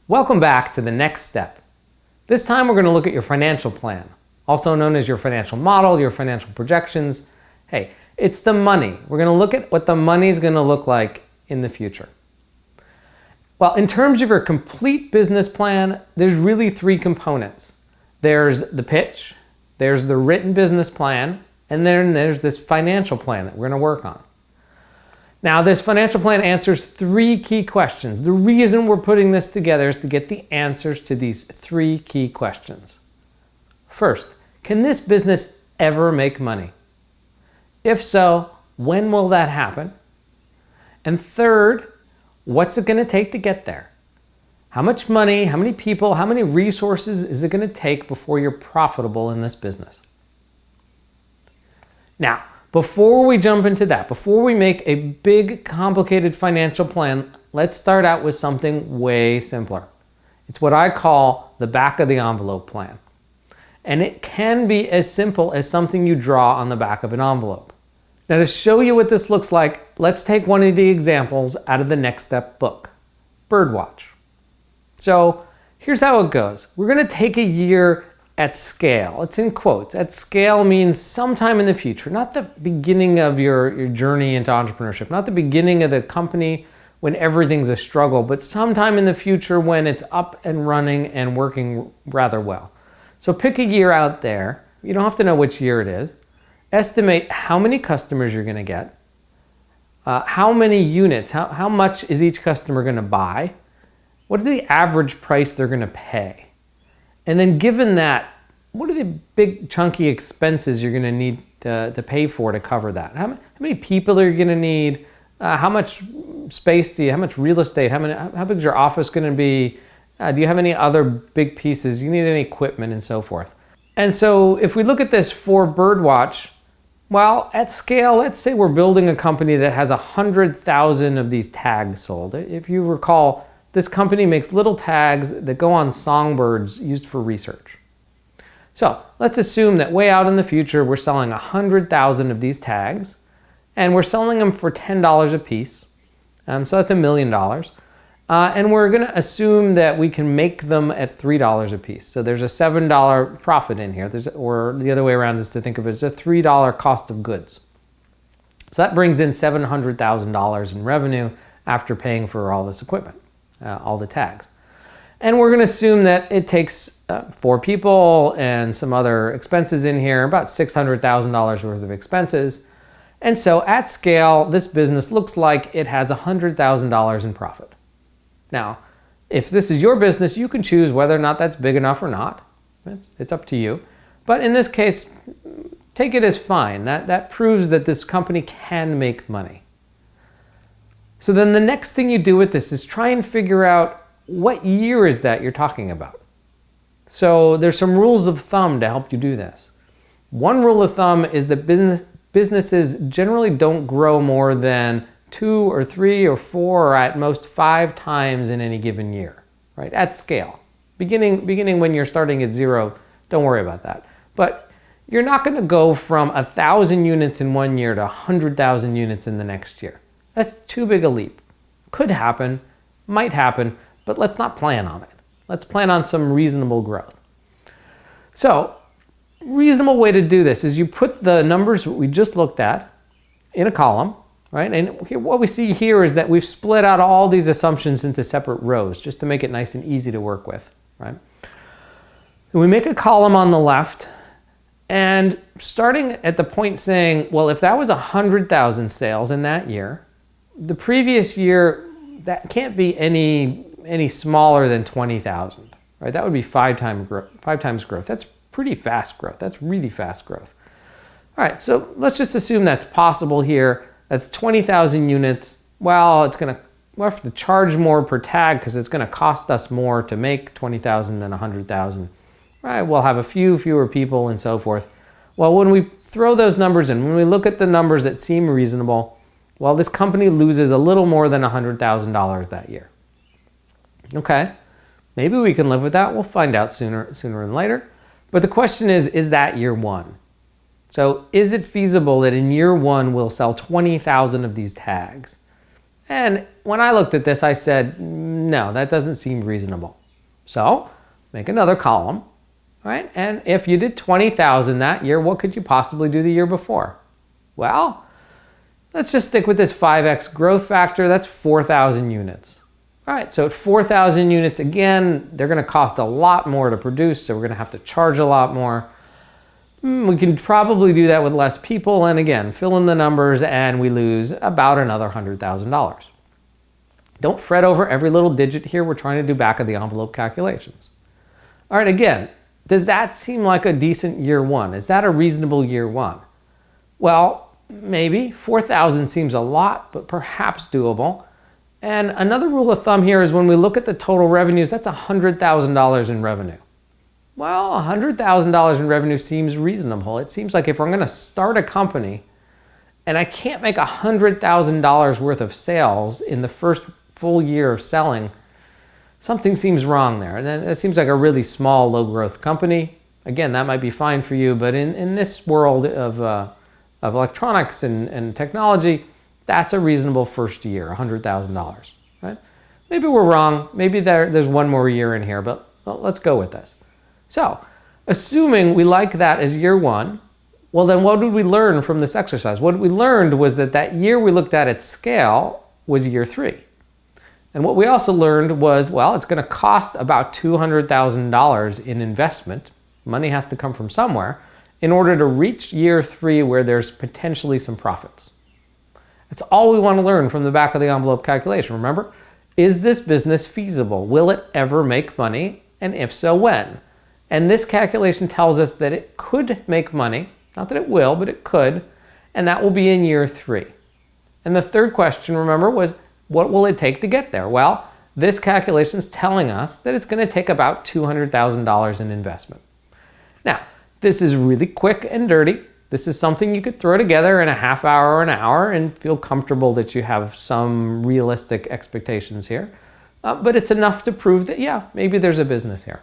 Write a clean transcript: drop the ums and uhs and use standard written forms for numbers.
Welcome back to the next step. This time we're going to look at your financial plan, also known as your financial model, your financial projections. Hey, it's the money. We're going to look at what the money is going to look like in the future. Well, in terms of your complete business plan, there's really three components. There's the pitch, there's the written business plan, and then there's this financial plan that we're going to work on. Now, this financial plan answers three key questions. The reason we're putting this together is to get the answers to these three key questions. First, can this business ever make money? If so, when will that happen? And third, what's it going to take to get there? How much money, how many people, how many resources is it going to take before you're profitable in this business? Now, before we jump into that, before we make a big, complicated financial plan, let's start out with something way simpler. It's what I call the back of the envelope plan. And it can be as simple as something you draw on the back of an envelope. Now, to show you what this looks like, let's take one of the examples out of the Next Step book, Birdwatch. So here's how it goes. We're going to take a year at scale. It's in quotes. At scale means sometime in the future, not the beginning of your journey into entrepreneurship, not the beginning of the company when everything's a struggle, but sometime in the future when it's up and running and working rather well. So pick a year out there. You don't have to know which year it is. Estimate how many customers you're going to get, how many units, how much is each customer going to buy, what are the average price they're going to pay. And then given that, what are the big chunky expenses you're going to need to pay for to cover that? How many people are you going to need? How much space do you, how much real estate, how big is your office going to be? Do you have any other big pieces? You need any equipment and so forth. And so if we look at this for Birdwatch, well, at scale, let's say we're building a company that has 100,000 of these tags sold. If you recall, this company makes little tags that go on songbirds used for research. So let's assume that way out in the future, we're selling 100,000 of these tags, and we're selling them for $10 a piece. So that's $1 million. And we're going to assume that we can make them at $3 a piece. So there's a $7 profit in here. Or the other way around is to think of it as a $3 cost of goods. So that brings in $700,000 in revenue after paying for all this equipment. All the tags. And we're going to assume that it takes 4 people and some other expenses in here, about $600,000 worth of expenses. And so at scale, this business looks like it has $100,000 in profit. Now, if this is your business, you can choose whether or not that's big enough or not. It's up to you. But in this case, take it as fine. That proves that this company can make money. So then the next thing you do with this is try and figure out what year is that you're talking about. So there's some rules of thumb to help you do this. One rule of thumb is that businesses generally don't grow more than 2 or 3 or 4 or at most 5 times in any given year, right? At scale. Beginning when you're starting at 0, don't worry about that. But you're not going to go from 1,000 units in one year to 100,000 units in the next year. That's too big a leap. Could happen, might happen, but let's not plan on it. Let's plan on some reasonable growth. So, reasonable way to do this is you put the numbers we just looked at in a column, right? And what we see here is that we've split out all these assumptions into separate rows just to make it nice and easy to work with, right? And we make a column on the left, and starting at the point saying, well, if that was 100,000 sales in that year, the previous year, that can't be any smaller than 20,000, right? That would be 5 times growth. That's pretty fast growth. That's really fast growth. All right, so let's just assume that's possible here. That's 20,000 units. Well, we'll have to charge more per tag because it's going to cost us more to make 20,000 than 100,000. Right? We'll have a few fewer people and so forth. Well, when we throw those numbers in, when we look at the numbers that seem reasonable, well, this company loses a little more than $100,000 that year. Okay, maybe we can live with that. We'll find out sooner than later. But the question is that year one? So is it feasible that in year one we'll sell 20,000 of these tags? And when I looked at this, I said, no, that doesn't seem reasonable. So make another column, right? And if you did 20,000 that year, what could you possibly do the year before? Well, let's just stick with this 5x growth factor. That's 4,000 units. All right, so at 4,000 units, again, they're going to cost a lot more to produce, so we're going to have to charge a lot more. We can probably do that with less people, and again, fill in the numbers, and we lose about another $100,000. Don't fret over every little digit here. We're trying to do back of the envelope calculations. All right, again, does that seem like a decent year one? Is that a reasonable year one? Well, maybe. 4,000 seems a lot, but perhaps doable. And another rule of thumb here is when we look at the total revenues, that's $100,000 in revenue. Well, $100,000 in revenue seems reasonable. It seems like if we're going to start a company and I can't make $100,000 worth of sales in the first full year of selling, something seems wrong there. And it seems like a really small, low growth company. Again, that might be fine for you, but in this world of electronics and technology, that's a reasonable first year, $100,000, right? Maybe we're wrong. Maybe there's one more year in here, but let's go with this. So, assuming we like that as year one, well, then what did we learn from this exercise? What we learned was that year we looked at scale was year three. And what we also learned was, well, it's going to cost about $200,000 in investment. Money has to come from somewhere in order to reach year three where there's potentially some profits. That's all we want to learn from the back of the envelope calculation. Remember, is this business feasible? Will it ever make money? And if so, when? And this calculation tells us that it could make money. Not that it will, but it could. And that will be in year three. And the third question, remember, was what will it take to get there? Well, this calculation is telling us that it's going to take about $200,000 in investment. Now, this is really quick and dirty. This is something you could throw together in a half hour or an hour and feel comfortable that you have some realistic expectations here. But it's enough to prove that, yeah, maybe there's a business here.